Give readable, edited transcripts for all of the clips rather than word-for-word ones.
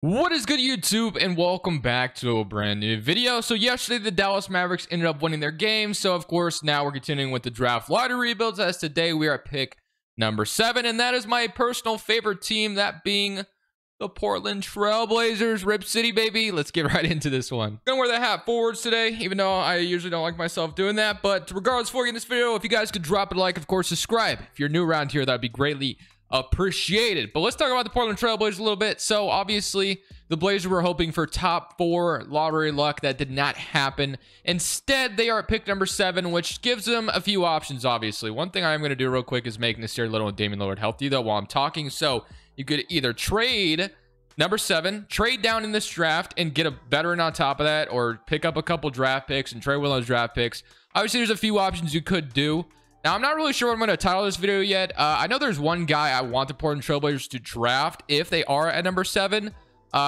What is good, YouTube, and welcome back to a brand new video. So yesterday the Dallas Mavericks ended up winning their game, so of course now we're continuing with the draft lottery rebuilds, as today we are at pick number 7, and that is my personal favorite team, that being the Portland Trailblazers. Rip City, baby. Let's get right into this one. Gonna wear the hat forwards today, even though I usually don't like myself doing that, but regardless, before getting this video, if you guys could drop a like, of course subscribe if you're new around here, that'd be greatly appreciated. But let's talk about the Portland Trailblazers a little bit. So obviously the Blazers were hoping for top 4 lottery luck. That did not happen. Instead, they are at pick number 7, which gives them a few options. Obviously, one thing I am going to do real quick is make Nasir Little and Damian Lillard healthy though while I'm talking. So you could either trade number 7, trade down in this draft and get a veteran on top of that, or pick up a couple draft picks and trade one of those draft picks. Obviously there's a few options you could do. Now, I'm not really sure what I'm going to title this video yet. I know there's one guy I want the Portland Trailblazers to draft if they are at number 7.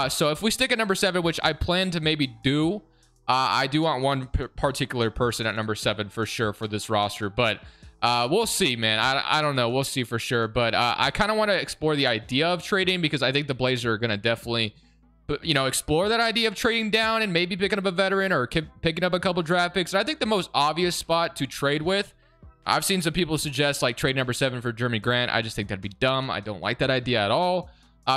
So if we stick at number 7, which I plan to maybe do, I do want one particular person at number 7 for sure for this roster. But we'll see, man. I don't know. We'll see for sure. But I kind of want to explore the idea of trading, because I think the Blazers are going to definitely, explore that idea of trading down and maybe picking up a veteran or picking up a couple draft picks. And I think the most obvious spot to trade with, I've seen some people suggest like trade number 7 for Jeremy Grant. I just think that'd be dumb. I don't like that idea at all.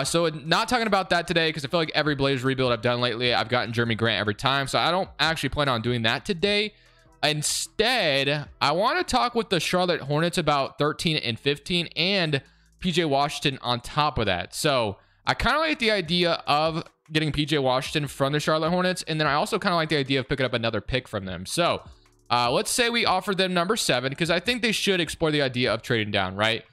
So not talking about that today, because I feel like every Blazers rebuild I've done lately, I've gotten Jeremy Grant every time. So I don't actually plan on doing that today. Instead, I want to talk with the Charlotte Hornets about 13 and 15 and PJ Washington on top of that. So I kind of like the idea of getting PJ Washington from the Charlotte Hornets. And then I also kind of like the idea of picking up another pick from them. So let's say we offer them number 7, because I think they should explore the idea of trading down, right?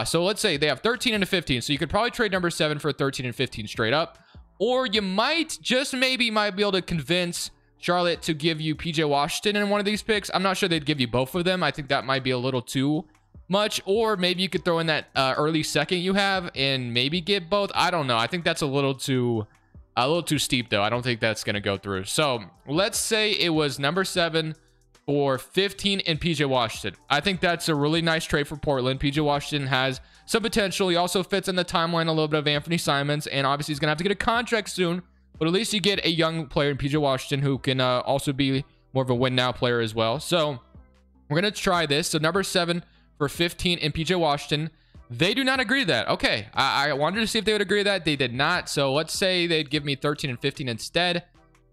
So let's say they have 13 and a 15. So you could probably trade number 7 for 13 and 15 straight up. Or you might, just maybe, might be able to convince Charlotte to give you PJ Washington in one of these picks. I'm not sure they'd give you both of them. I think that might be a little too much. Or maybe you could throw in that early second you have and maybe get both. I don't know. I think that's a little too steep, though. I don't think that's going to go through. So let's say it was number 7 for 15 and PJ Washington. I think that's a really nice trade for Portland. PJ Washington has some potential. He also fits in the timeline a little bit of Anthony Simons, and obviously he's gonna have to get a contract soon, but at least you get a young player in PJ Washington who can also be more of a win now player as well. So we're gonna try this. So number 7 for 15 and PJ Washington. They do not agree to that. Okay, I wanted to see if they would agree to that. They did not. So let's say they'd give me 13 and 15 instead.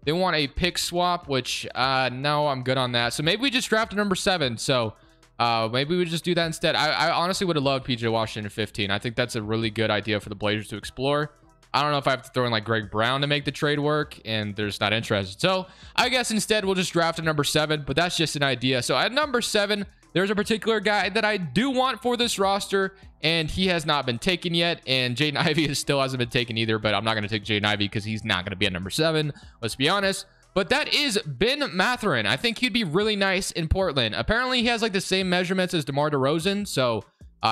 They want a pick swap, which no, I'm good on that. So maybe we just draft a number 7. So maybe we just do that instead. I honestly would have loved PJ Washington at 15. I think that's a really good idea for the Blazers to explore. I don't know if I have to throw in like Greg Brown to make the trade work, and they're just not interested. So I guess instead we'll just draft a number 7, but that's just an idea. So at number 7, there's a particular guy that I do want for this roster, and he has not been taken yet. And Jaden Ivey still hasn't been taken either, but I'm not going to take Jaden Ivey because he's not going to be at number 7. Let's be honest. But that is Ben Mathurin. I think he'd be really nice in Portland. Apparently, he has like the same measurements as DeMar DeRozan, so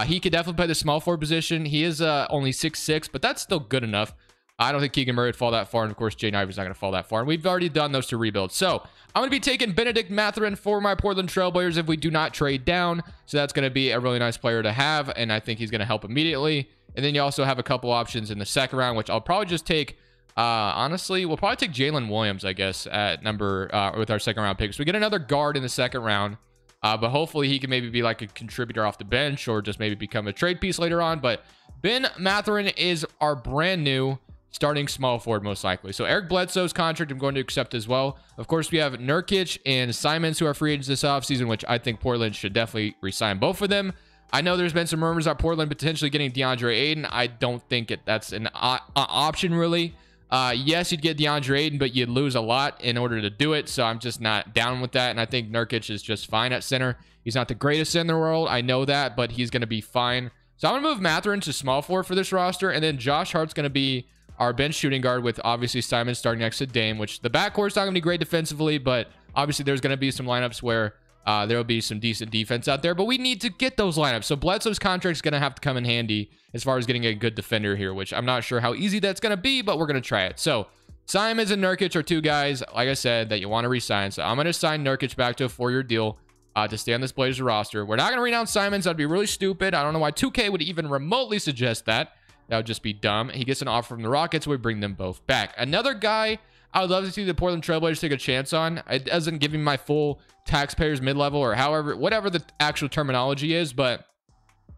he could definitely play the small forward position. He is only 6'6", but that's still good enough. I don't think Keegan Murray would fall that far, and of course, Jaden Ivey's not going to fall that far. And we've already done those 2 rebuilds. So I'm going to be taking Benedict Mathurin for my Portland Trailblazers if we do not trade down. So that's going to be a really nice player to have, and I think he's going to help immediately. And then you also have a couple options in the second round, which I'll probably just take. Honestly, we'll probably take Jalen Williams, I guess, at number with our second round picks. We get another guard in the second round, but hopefully he can maybe be like a contributor off the bench, or just maybe become a trade piece later on. But Ben Mathurin is our brand new starting small forward, most likely. So Eric Bledsoe's contract I'm going to accept as well. Of course, we have Nurkic and Simons, who are free agents this offseason, which I think Portland should definitely re-sign both of them. I know there's been some rumors about Portland potentially getting DeAndre Ayton. I don't think that's an option, really. Yes, you'd get DeAndre Ayton, but you'd lose a lot in order to do it. So I'm just not down with that. And I think Nurkic is just fine at center. He's not the greatest in the world. I know that, but he's going to be fine. So I'm going to move Mathurin to small forward for this roster. And then Josh Hart's going to be our bench shooting guard, with obviously Simon starting next to Dame, which the backcourt's not going to be great defensively, but obviously there's going to be some lineups where there will be some decent defense out there, but we need to get those lineups. So Bledsoe's contract is going to have to come in handy as far as getting a good defender here, which I'm not sure how easy that's going to be, but we're going to try it. So Simons and Nurkic are 2 guys, like I said, that you want to re-sign. So I'm going to sign Nurkic back to a 4-year deal to stay on this Blazer roster. We're not going to renounce Simons. That'd be really stupid. I don't know why 2K would even remotely suggest that. That would just be dumb. He gets an offer from the Rockets. We bring them both back. Another guy I would love to see the Portland Trailblazers take a chance on. It doesn't give me my full taxpayers mid-level or however, whatever the actual terminology is, but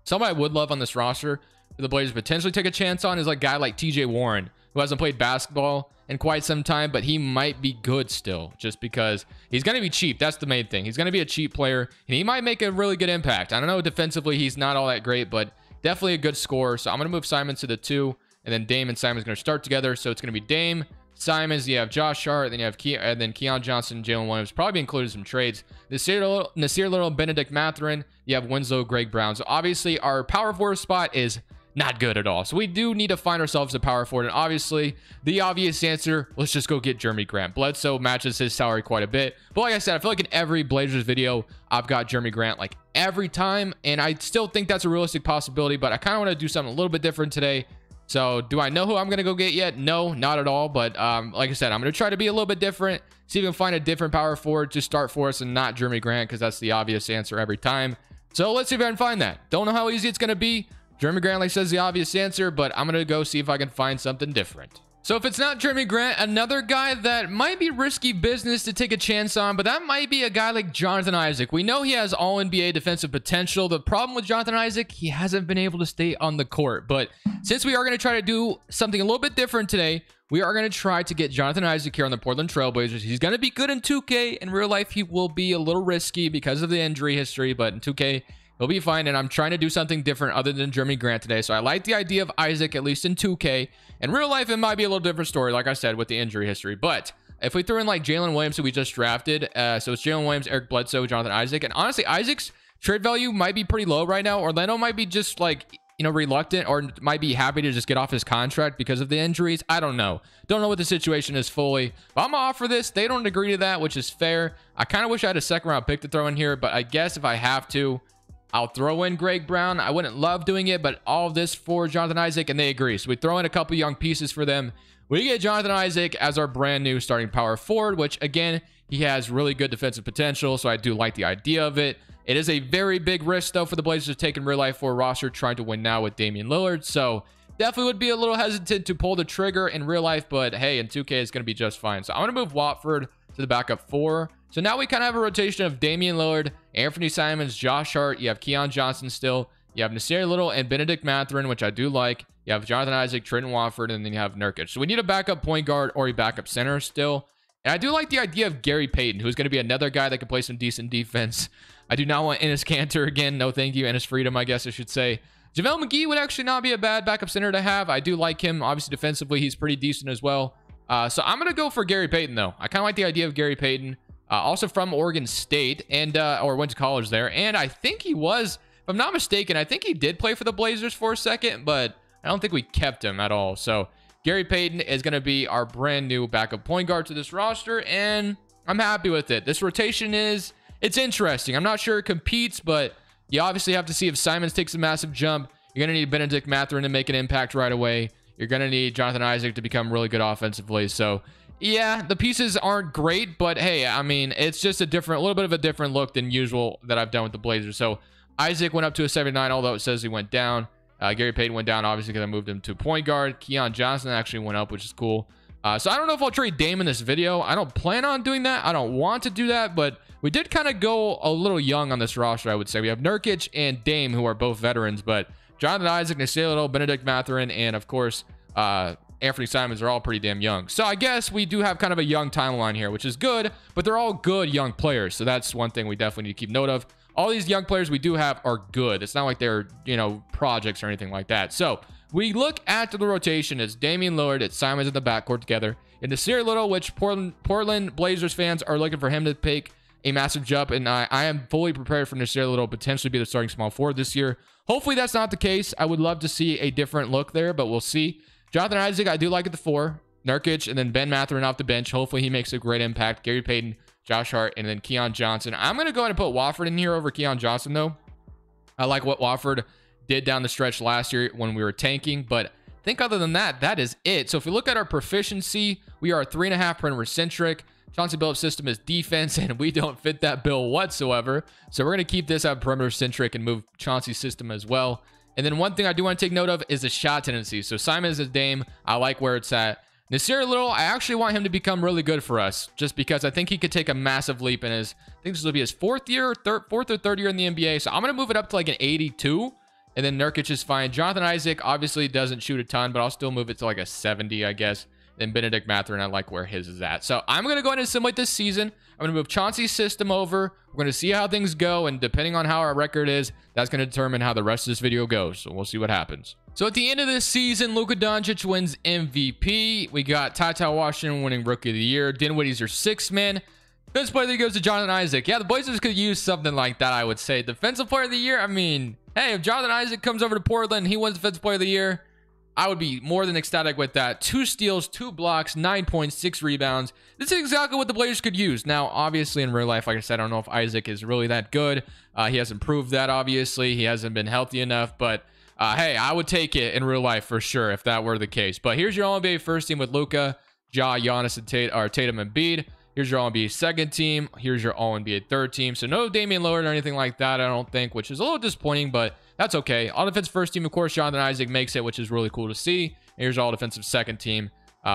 somebody I would love on this roster for the Blazers potentially take a chance on is like a guy like TJ Warren, who hasn't played basketball in quite some time, but he might be good still just because he's going to be cheap. That's the main thing. He's going to be a cheap player and he might make a really good impact. I don't know, defensively, he's not all that great, but definitely a good scorer. So I'm going to move Simons to the 2, and then Dame and Simon's going to start together. So it's going to be Dame, Simons, you have Josh Hart, then you have Keon Johnson, Jalen Williams, probably included some trades. Nasir Little, Benedict Mathurin, you have Winslow, Greg Brown. So obviously our power forward spot is not good at all. So we do need to find ourselves a power forward. And obviously the obvious answer, let's just go get Jeremy Grant. Bledsoe matches his salary quite a bit. But like I said, I feel like in every Blazers video, I've got Jeremy Grant like every time. And I still think that's a realistic possibility, but I kind of want to do something a little bit different today. So do I know who I'm going to go get yet? No, not at all. But like I said, I'm going to try to be a little bit different. See if we can find a different power forward to start for us and not Jeremy Grant, because that's the obvious answer every time. So let's see if I can find that. Don't know how easy it's going to be. Jeremy Grant, like, says the obvious answer, but I'm going to go see if I can find something different. So if it's not Jeremy Grant, another guy that might be risky business to take a chance on, but that might be a guy like Jonathan Isaac. We know he has all NBA defensive potential. The problem with Jonathan Isaac, he hasn't been able to stay on the court. But since we are going to try to do something a little bit different today, we are going to try to get Jonathan Isaac here on the Portland Trailblazers. He's going to be good in 2K. In real life, he will be a little risky because of the injury history, but in 2K, he'll be fine. And I'm trying to do something different other than Jeremy Grant today. So I like the idea of Isaac, at least in 2K. In real life, it might be a little different story, like I said, with the injury history. But if we throw in like Jalen Williams, who we just drafted, so it's Jalen Williams, Eric Bledsoe, Jonathan Isaac. And honestly, Isaac's trade value might be pretty low right now. Orlando might be just like, you know, reluctant, or might be happy to just get off his contract because of the injuries. I don't know. Don't know what the situation is fully. But I'm gonna offer this. They don't agree to that, which is fair. I kind of wish I had a second round pick to throw in here, but I guess if I have to, I'll throw in Greg Brown. I wouldn't love doing it, but all of this for Jonathan Isaac, and they agree. So we throw in a couple young pieces for them. We get Jonathan Isaac as our brand new starting power forward, which again, he has really good defensive potential. So I do like the idea of it. It is a very big risk though for the Blazers to take in real life for a roster trying to win now with Damian Lillard. So definitely would be a little hesitant to pull the trigger in real life, but hey, in 2K it's going to be just fine. So I'm going to move Watford to the backup 4. So now we kind of have a rotation of Damian Lillard, Anthony Simons, Josh Hart. You have Keon Johnson still. You have Nasir Little and Benedict Mathurin, which I do like. You have Jonathan Isaac, Trenton Watford, and then you have Nurkic. So we need a backup point guard or a backup center still. And I do like the idea of Gary Payton, who's going to be another guy that can play some decent defense. I do not want Enes Kanter again. No thank you. Enes Freedom, I guess I should say. JaVale McGee would actually not be a bad backup center to have. I do like him. Obviously, defensively, he's pretty decent as well. So I'm going to go for Gary Payton, though. I kind of like the idea of Gary Payton. Also from Oregon State, and or went to college there. And I think he was, if I'm not mistaken, I think he did play for the Blazers for a second, but I don't think we kept him at all. So Gary Payton is going to be our brand new backup point guard to this roster, and I'm happy with it. This rotation it's interesting. I'm not sure it competes, but you obviously have to see if Simons takes a massive jump. You're going to need Benedict Mathurin to make an impact right away. You're going to need Jonathan Isaac to become really good offensively. So yeah, the pieces aren't great, but hey, I mean, it's just a little bit of a different look than usual that I've done with the Blazers. So Isaac went up to a 79, although it says he went down. Gary Payton went down, obviously, because I moved him to point guard. Keon Johnson actually went up, which is cool. So I don't know if I'll trade Dame in this video. I don't plan on doing that. I don't want to do that, but we did kind of go a little young on this roster, I would say. We have Nurkic and Dame, who are both veterans, but Jonathan Isaac, Nasir Little, Benedict Mathurin, and of course, Anthony Simons are all pretty damn young. So I guess we do have kind of a young timeline here, which is good, but they're all good young players. So that's one thing we definitely need to keep note of. All these young players we do have are good. It's not like they're, you know, projects or anything like that. So we look at the rotation. It's Damian Lillard, it's Simons in the backcourt together. And Nasir Little, which Portland Blazers fans are looking for him to take a massive jump. And I am fully prepared for Nasir Little to potentially be the starting small forward this year. Hopefully that's not the case. I would love to see a different look there, but we'll see. Jonathan Isaac, I do like at the 4. Nurkic, and then Ben Mathurin off the bench. Hopefully he makes a great impact. Gary Payton, Josh Hart, and then Keon Johnson. I'm going to go ahead and put Watford in here over Keon Johnson, though. I like what Watford did down the stretch last year when we were tanking, but I think other than that, that is it. So if we look at our proficiency, we are 3.5 perimeter centric. Chauncey Billups' system is defense, and we don't fit that bill whatsoever. So we're going to keep this at perimeter centric and move Chauncey's system as well. And then one thing I do want to take note of is the shot tendency. So Simons is Dame. I like where it's at. Nasir Little, I actually want him to become really good for us, just because I think he could take a massive leap in his, I think this will be his fourth or third year in the NBA. So I'm going to move it up to like an 82. And then Nurkic is fine. Jonathan Isaac obviously doesn't shoot a ton, but I'll still move it to like a 70, I guess. Then Benedict Mathurin, I like where his is at. So I'm going to go ahead and simulate this season. I'm going to move Chauncey's system over. We're going to see how things go. And depending on how our record is, that's going to determine how the rest of this video goes. So we'll see what happens. So at the end of this season, Luka Doncic wins MVP. We got Ty Washington winning Rookie of the Year. Dinwiddie's your sixth man. Defensive player of the year goes to Jonathan Isaac. Yeah, the Blazers could use something like that, I would say. Defensive player of the year, I mean, hey, if Jonathan Isaac comes over to Portland, he wins defensive player of the year, I would be more than ecstatic with that. 2 steals, 2 blocks, 9.6 rebounds. This is exactly what the Blazers could use. Now, obviously, in real life, like I said, I don't know if Isaac is really that good. He hasn't proved that, obviously. He hasn't been healthy enough, but hey, I would take it in real life for sure if that were the case. But here's your All-NBA first team with Luka, Ja, Giannis, and Tatum and Embiid. Here's your All-NBA second team. Here's your All-NBA third team. So no Damian Lillard or anything like that, I don't think, which is a little disappointing, but that's okay. All-defense first team, of course, Jonathan Isaac makes it, which is really cool to see. And here's all-defensive second team.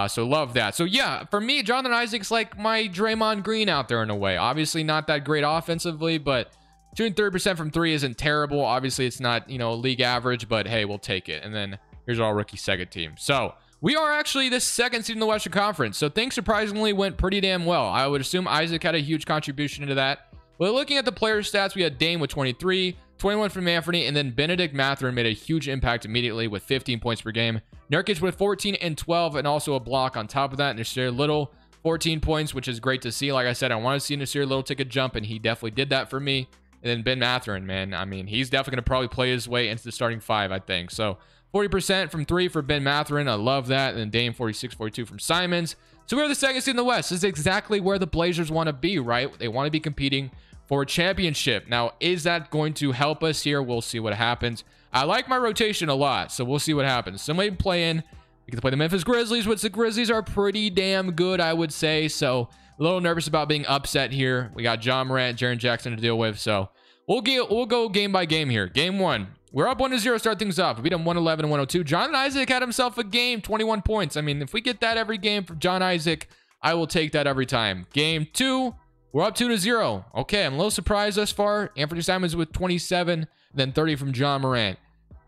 So love that. So yeah, for me, Jonathan Isaac's like my Draymond Green out there in a way. Obviously not that great offensively, but shooting 30% from 3 isn't terrible. Obviously, it's not, you know, league average, but hey, we'll take it. And then here's our rookie second team. So we are actually the second seed in the Western Conference. So things surprisingly went pretty damn well. I would assume Isaac had a huge contribution into that. But looking at the player stats, we had Dame with 23, 21 from Anthony, and then Benedict Mathurin made a huge impact immediately with 15 points per game. Nurkic with 14 and 12, and also a block on top of that. Nasir Little, 14 points, which is great to see. Like I said, I want to see Nasir Little take a jump, and he definitely did that for me. And then Ben Mathurin, man, I mean, he's definitely going to probably play his way into the starting 5, I think. So 40% from 3 for Ben Mathurin. I love that. And then Dame 46, 42 from Simons. So we're the second seed in the West. This is exactly where the Blazers want to be, right? They want to be competing for a championship. Now, is that going to help us here? We'll see what happens. I like my rotation a lot, so we'll see what happens. Somebody playing. We get to play the Memphis Grizzlies, which the Grizzlies are pretty damn good, I would say. So a little nervous about being upset here. We got John Morant, Jaren Jackson to deal with. So we'll go game by game here. Game 1. We're up 1-0, start things off. We beat them 111 and 102. Jonathan Isaac had himself a game, 21 points. I mean, if we get that every game from John Isaac, I will take that every time. Game 2, we're up 2-0. Okay, I'm a little surprised thus far. Anthony Simons with 27, then 30 from John Morant.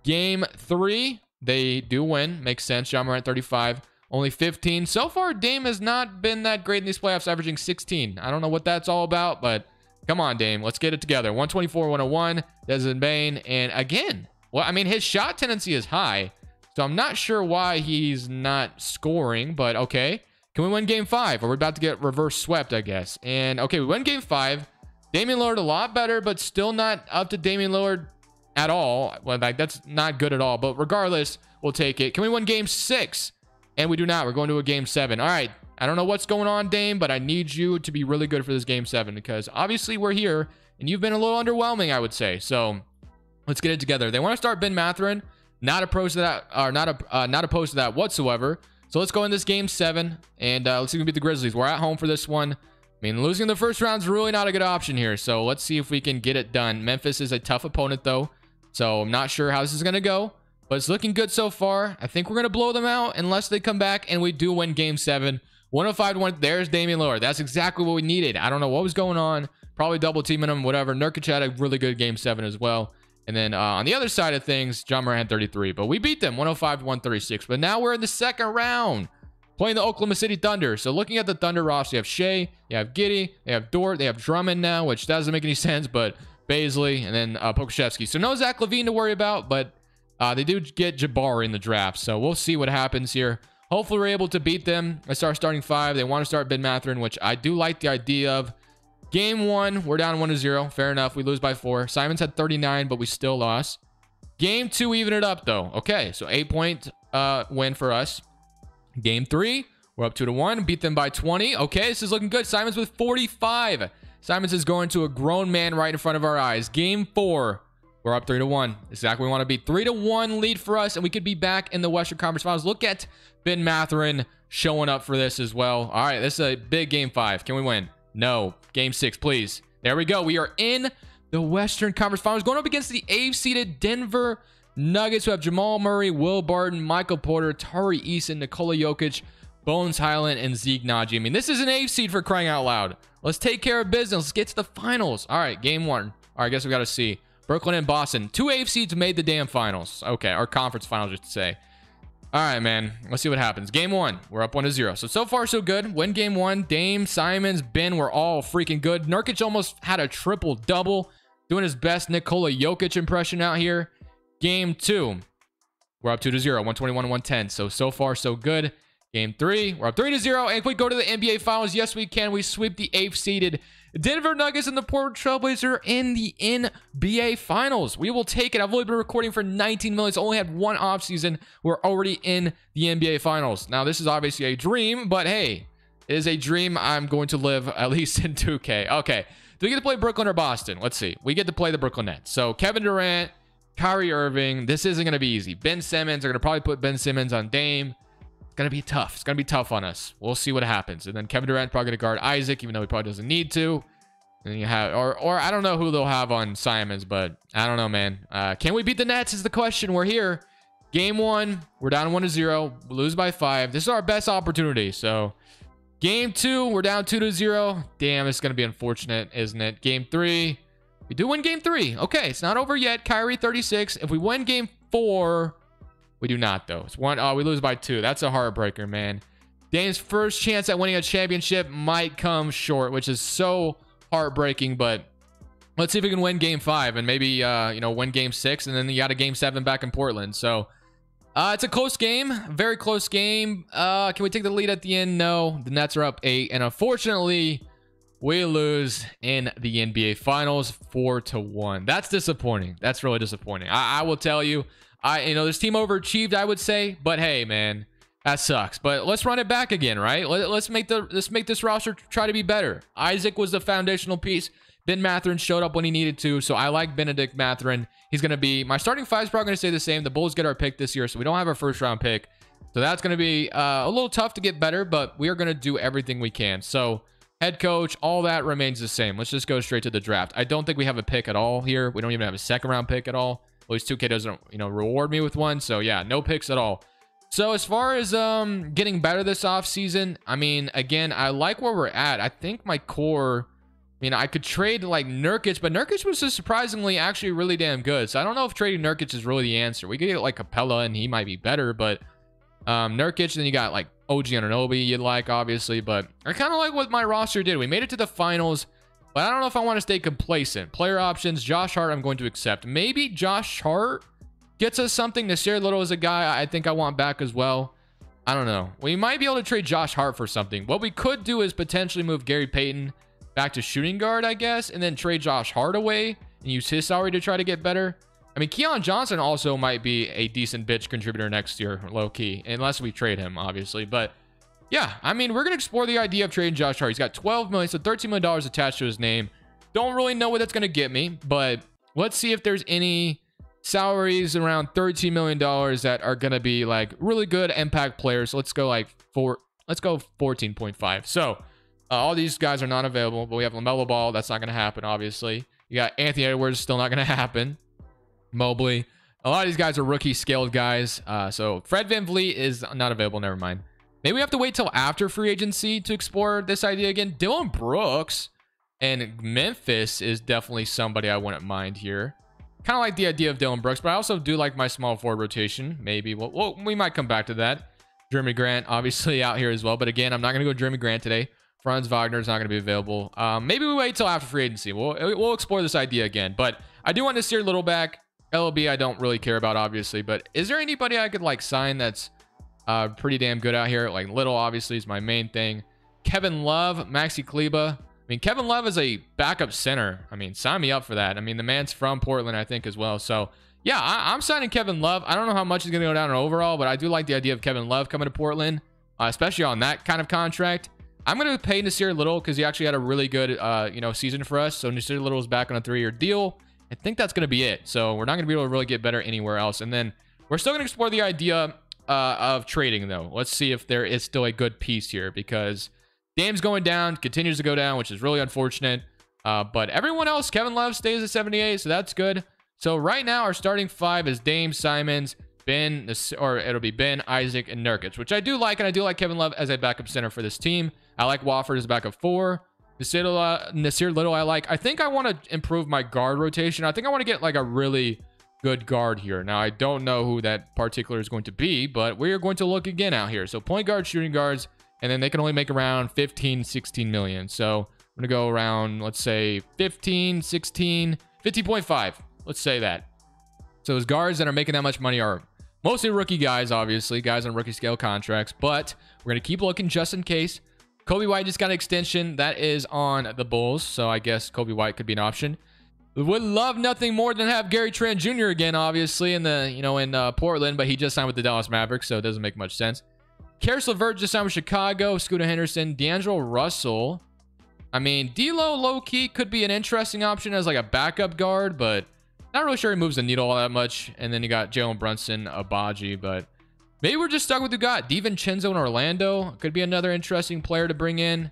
Game 3, they do win. Makes sense. John Morant 35, only 15. So far, Dame has not been that great in these playoffs, averaging 16. I don't know what that's all about, but come on, Dame. Let's get it together. 124, 101. Desmond Bain. And again, well, I mean, his shot tendency is high, so I'm not sure why he's not scoring, but okay. Can we win game 5? Or we're about to get reverse swept, I guess. And okay, we win game 5. Damian Lillard a lot better, but still not up to Damian Lillard at all. Well, like, that's not good at all. But regardless, we'll take it. Can we win game 6? And we do not. We're going to a game 7. All right. I don't know what's going on, Dame, but I need you to be really good for this game 7 because obviously we're here and you've been a little underwhelming, I would say. So let's get it together. They want to start Ben Mathurin. Not opposed to that, or not opposed to that whatsoever. So let's go in this game 7 and let's see if we beat the Grizzlies. We're at home for this one. I mean, losing the first round is really not a good option here. So let's see if we can get it done. Memphis is a tough opponent, though. So I'm not sure how this is going to go, but it's looking good so far. I think we're going to blow them out unless they come back and we do win game 7. 105-1. There's Damian Lillard. That's exactly what we needed. I don't know what was going on. Probably double teaming him, whatever. Nurkic had a really good game 7 as well. And then on the other side of things, John Morant had 33. But we beat them 105-136. But now we're in the second round playing the Oklahoma City Thunder. So looking at the Thunder roster, you have Shea, you have Giddey, they have Dort, they have Drummond now, which doesn't make any sense, but Baisley, and then Pokusevski. So no Zach LaVine to worry about, but they do get Jabari in the draft. So we'll see what happens here. Hopefully we're able to beat them. Let's start starting 5. They want to start Ben Mathurin, which I do like the idea of. Game 1, we're down 1-0. Fair enough. We lose by 4. Simons had 39, but we still lost. Game 2, even it up, though. Okay, so 8-point win for us. Game 3, we're up 2-1. Beat them by 20. Okay, this is looking good. Simons with 45. Simons is going to a grown man right in front of our eyes. Game 4, we're up 3-1. Exactly what we want to be. 3-1 lead for us, and we could be back in the Western Conference Finals. Look at Ben Mathurin showing up for this as well. All right, this is a big game 5. Can we win? No. Game 6, please. There we go. We are in the Western Conference Finals, going up against the 8th seeded Denver Nuggets, we have Jamal Murray, Will Barton, Michael Porter, Tari Eason, Nikola Jokic, Bones Highland, and Zeke Naji. I mean, this is an 8th seed for crying out loud. Let's take care of business. Let's get to the finals. All right, game 1. All right, I guess we got to see. Brooklyn and Boston. 2 8th seeds made the damn finals. Okay, our conference finals, just to say. All right, man. Let's see what happens. Game 1. We're up 1-0. So far, so good. Win game 1. Dame, Simons, Ben were all freaking good. Nurkic almost had a triple-double. Doing his best Nikola Jokic impression out here. Game 2. We're up 2-0. 121-110. So far, so good. Game 3. We're up 3-0. And if we go to the NBA Finals, yes, we can. We sweep the 8th seeded Denver Nuggets and the Portland Trailblazers in the NBA Finals. We will take it. I've only been recording for 19 minutes. Only had one offseason. We're already in the NBA Finals. Now, this is obviously a dream, but hey, it is a dream I'm going to live at least in 2K. Okay. Do we get to play Brooklyn or Boston? Let's see. We get to play the Brooklyn Nets. So, Kevin Durant, Kyrie Irving. This isn't going to be easy. Ben Simmons. They're going to probably put Ben Simmons on Dame. It's going to be tough. It's going to be tough on us. We'll see what happens. And then Kevin Durant probably going to guard Isaac, even though he probably doesn't need to. And then you have, or I don't know who they'll have on Simons, but I don't know, man. Can we beat the Nets is the question. We're here. Game 1. We're down 1-0. We lose by 5. This is our best opportunity. So, game 2. We're down 2-0. Damn, it's going to be unfortunate, isn't it? Game 3. We do win game 3. Okay, it's not over yet. Kyrie 36. If we win game 4, we do not, though. It's 1. Oh, we lose by 2. That's a heartbreaker, man. Dame's first chance at winning a championship might come short, which is so heartbreaking, but let's see if we can win game 5 and maybe win game 6, and then you got a game 7 back in Portland. So it's a close game, very close game. Can we take the lead at the end? No. The Nets are up 8, and unfortunately we lose in the NBA Finals 4-1. That's disappointing. That's really disappointing. I will tell you, this team overachieved, I would say, but hey, man, that sucks. But let's run it back again, right? Let's make this roster try to be better. Isaac was the foundational piece. Ben Mathurin showed up when he needed to, so I like Benedict Mathurin. He's going to be my starting 5 is probably going to stay the same. The Bulls get our pick this year, so we don't have our first round pick. So that's going to be a little tough to get better, but we are going to do everything we can. So head coach, all that remains the same. Let's just go straight to the draft. I don't think we have a pick at all here. We don't even have a second round pick at all. At least 2K doesn't, reward me with one. So yeah, no picks at all. So as far as getting better this offseason, I mean, again, I like where we're at. I think my core, I could trade like Nurkic, but Nurkic was just surprisingly actually really damn good. So I don't know if trading Nurkic is really the answer. We could get like Capella and he might be better, but Nurkic, then you got like OG Anunoby you'd like, obviously, but I kind of like what my roster did. We made it to the finals, but I don't know if I want to stay complacent. Player options, Josh Hart, I'm going to accept. Maybe Josh Hart gets us something. Nasir Little is a guy I think I want back as well. I don't know. We might be able to trade Josh Hart for something. What we could do is potentially move Gary Payton back to shooting guard, I guess, and then trade Josh Hart away and use his salary to try to get better. I mean, Keon Johnson also might be a decent bitch contributor next year, low-key, unless we trade him, obviously. But yeah, I mean, we're going to explore the idea of trading Josh Hart. He's got $12 million, so $13 million attached to his name. Don't really know what that's going to get me, but let's see if there's any salaries around $13 million that are going to be like really good impact players. Let's go like 14.5. So all these guys are not available, but we have LaMelo Ball. That's not going to happen, obviously. You got Anthony Edwards, still not going to happen. Mobley. A lot of these guys are rookie scaled guys. So Fred VanVleet is not available. Never mind. Maybe we have to wait till after free agency to explore this idea again. Dylan Brooks and Memphis is definitely somebody I wouldn't mind here. Kind of like the idea of Dylan Brooks, but I also do like my small forward rotation. Maybe we might come back to that. Jeremy Grant obviously out here as well, but again, I'm not going to go Jeremy Grant today. Franz Wagner is not going to be available. Maybe we wait till after free agency. We'll explore this idea again, but I do want to steer Little back. LLB I don't really care about, obviously, but is there anybody I could like sign that's pretty damn good out here? Like Little obviously is my main thing. Kevin Love, Maxi Kleba. I mean, Kevin Love is a backup center. I mean, sign me up for that. I mean, the man's from Portland, I think, as well. So yeah, I'm signing Kevin Love. I don't know how much he's going to go down in overall, but I do like the idea of Kevin Love coming to Portland, especially on that kind of contract. I'm going to pay Nasir Little because he actually had a really good, season for us. So Nasir Little is back on a 3-year deal. I think that's going to be it. So we're not going to be able to really get better anywhere else. And then we're still going to explore the idea of trading, though. Let's see if there is still a good piece here because Dame's going down, continues to go down, which is really unfortunate. But everyone else, Kevin Love stays at 78, so that's good. So right now our starting 5 is Dame, Simons, Ben, or it'll be Ben, Isaac, and Nurkic, which I do like, and I do like Kevin Love as a backup center for this team. I like Wofford as a backup 4. Nasir Little I like. I think I want to improve my guard rotation. I think I want to get like a really good guard here. Now, I don't know who that particular is going to be, but we are going to look again out here. So point guard, shooting guards, and then they can only make around 15, 16 million. So I'm going to go around, let's say 15, 16, 15.5. Let's say that. So those guards that are making that much money are mostly rookie guys, obviously, guys on rookie scale contracts, but we're going to keep looking just in case. Kobe White just got an extension that is on the Bulls, so I guess Kobe White could be an option. We would love nothing more than have Gary Trent Jr. again, obviously, in the in Portland, but he just signed with the Dallas Mavericks, so it doesn't make much sense. Karis LeVert just signed with Chicago. Scooter Henderson, D'Angelo Russell. I mean, D'Lo low-key could be an interesting option as like a backup guard, but not really sure he moves the needle all that much. And then you got Jalen Brunson, Abaji, but maybe we're just stuck with who got. DiVincenzo in Orlando could be another interesting player to bring in.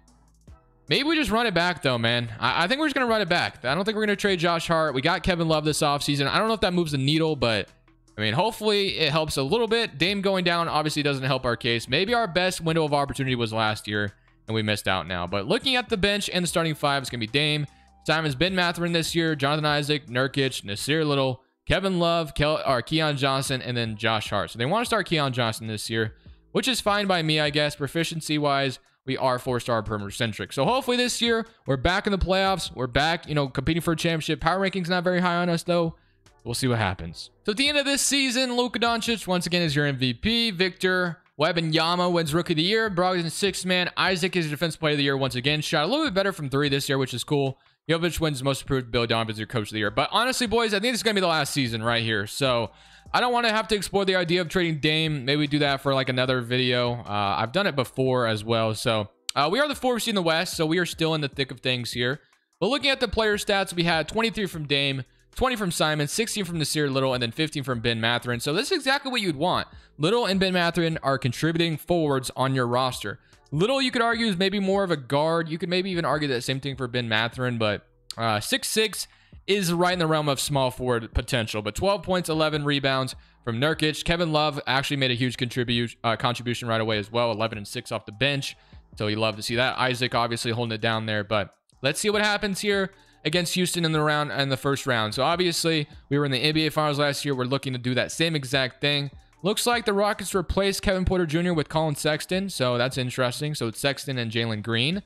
Maybe we just run it back, though, man. I think we're just going to run it back. I don't think we're going to trade Josh Hart. We got Kevin Love this offseason. I don't know if that moves the needle, but, I mean, hopefully it helps a little bit. Dame going down obviously doesn't help our case. Maybe our best window of opportunity was last year, and we missed out now. But looking at the bench and the starting 5, it's going to be Dame, Simons, Ben Mathurin this year, Jonathan Isaac, Nurkic, Nasir Little, Kevin Love, Keon Johnson, and then Josh Hart. So they want to start Keon Johnson this year, which is fine by me, I guess. Proficiency-wise, we are 4-star perimeter-centric. So hopefully this year, we're back in the playoffs. We're back, competing for a championship. Power ranking's not very high on us, though. We'll see what happens. So at the end of this season, Luka Doncic, once again, is your MVP. Victor Wembanyama wins Rookie of the Year. Brogdon, 6th man. Isaac is your Defensive Player of the Year once again. Shot a little bit better from 3 this year, which is cool. Jovic wins Most Improved. Billy Donovan is your Coach of the Year. But honestly, boys, I think this is going to be the last season right here. So I don't want to have to explore the idea of trading Dame. Maybe we do that for like another video. I've done it before as well. So we are the 4th seed in the West, so we are still in the thick of things here. But looking at the player stats, we had 23 from Dame, 20 from Simon, 16 from Nasir Little, and then 15 from Ben Mathurin. So this is exactly what you'd want. Little and Ben Mathurin are contributing forwards on your roster. Little, you could argue, is maybe more of a guard. You could maybe even argue that same thing for Ben Mathurin, but 6'6" is right in the realm of small forward potential. But 12 points, 11 rebounds from Nurkic. Kevin Love actually made a huge contribution right away as well, 11 and 6 off the bench. So you love to see that. Isaac obviously holding it down there, but let's see what happens here against Houston in the first round. So obviously we were in the NBA Finals last year. We're looking to do that same exact thing. Looks like the Rockets replaced Kevin Porter Jr. with Colin Sexton, so that's interesting. So it's Sexton and Jalen Green.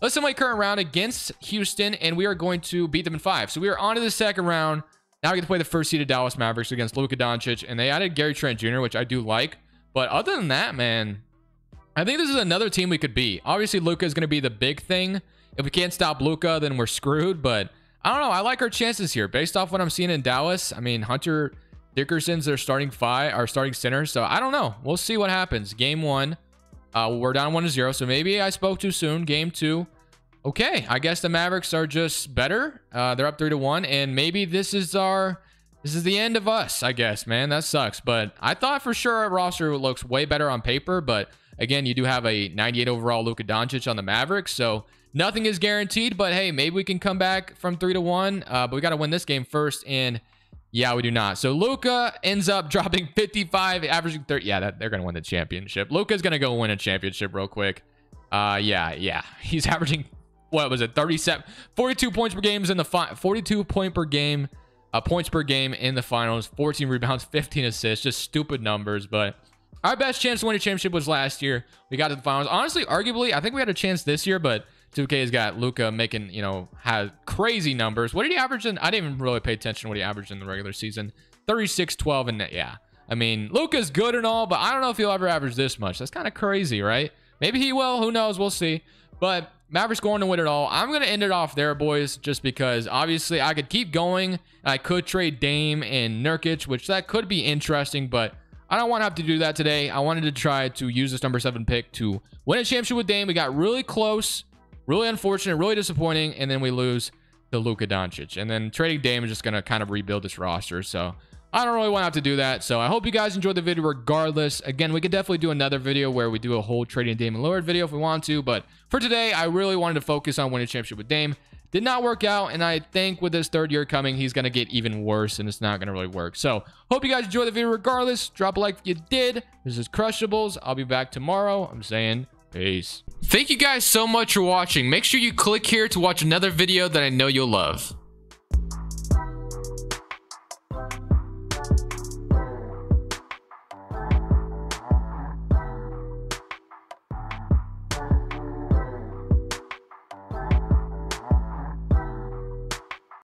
Let's simulate current round against Houston, and we are going to beat them in 5. So we are on to the second round. Now we get to play the first seeded Dallas Mavericks against Luka Doncic, and they added Gary Trent Jr., which I do like. But other than that, man, I think this is another team we could beat. Obviously, Luka is going to be the big thing. If we can't stop Luka, then we're screwed. But I don't know. I like our chances here based off what I'm seeing in Dallas. I mean, Hunter Dickerson's their starting center. So I don't know. We'll see what happens. Game 1, we're down 1-0. So maybe I spoke too soon. Game 2. Okay, I guess the Mavericks are just better. They're up 3-1, and maybe this is the end of us, I guess, man. That sucks. But I thought for sure our roster looks way better on paper. But again, you do have a 98 overall Luka Doncic on the Mavericks, so nothing is guaranteed. But hey, maybe we can come back from 3-1. But we got to win this game first, and yeah, we do not. So Luka ends up dropping 55, averaging 30. Yeah, they're gonna win the championship. Luka's gonna go win a championship real quick. Yeah, he's averaging, what was it, 42 points per game in the 42 points per game in the finals, 14 rebounds, 15 assists, just stupid numbers. But our best chance to win a championship was last year. We got to the finals. Honestly, arguably, I think we had a chance this year, but 2K has got Luka making, had crazy numbers. What did he average in? I didn't even really pay attention to what he averaged in the regular season. 36, 12, and yeah. I mean, Luka's good and all, but I don't know if he'll ever average this much. That's kind of crazy, right? Maybe he will. Who knows? We'll see. But Mavericks going to win it all. I'm going to end it off there, boys, just because obviously I could keep going. I could trade Dame and Nurkic, which that could be interesting, but I don't want to have to do that today. I wanted to try to use this number 7 pick to win a championship with Dame. We got really close, really unfortunate, really disappointing, and then we lose to Luka Doncic. And then trading Dame is just going to kind of rebuild this roster. So I don't really want to have to do that. So I hope you guys enjoyed the video regardless. Again, we could definitely do another video where we do a whole trading Dame and Lillard video if we want to. But for today, I really wanted to focus on winning a championship with Dame. Did not work out, and I think with his third year coming, he's going to get even worse, and it's not going to really work. So, hope you guys enjoyed the video regardless. Drop a like if you did. This is Crushables. I'll be back tomorrow. I'm saying peace. Thank you guys so much for watching. Make sure you click here to watch another video that I know you'll love.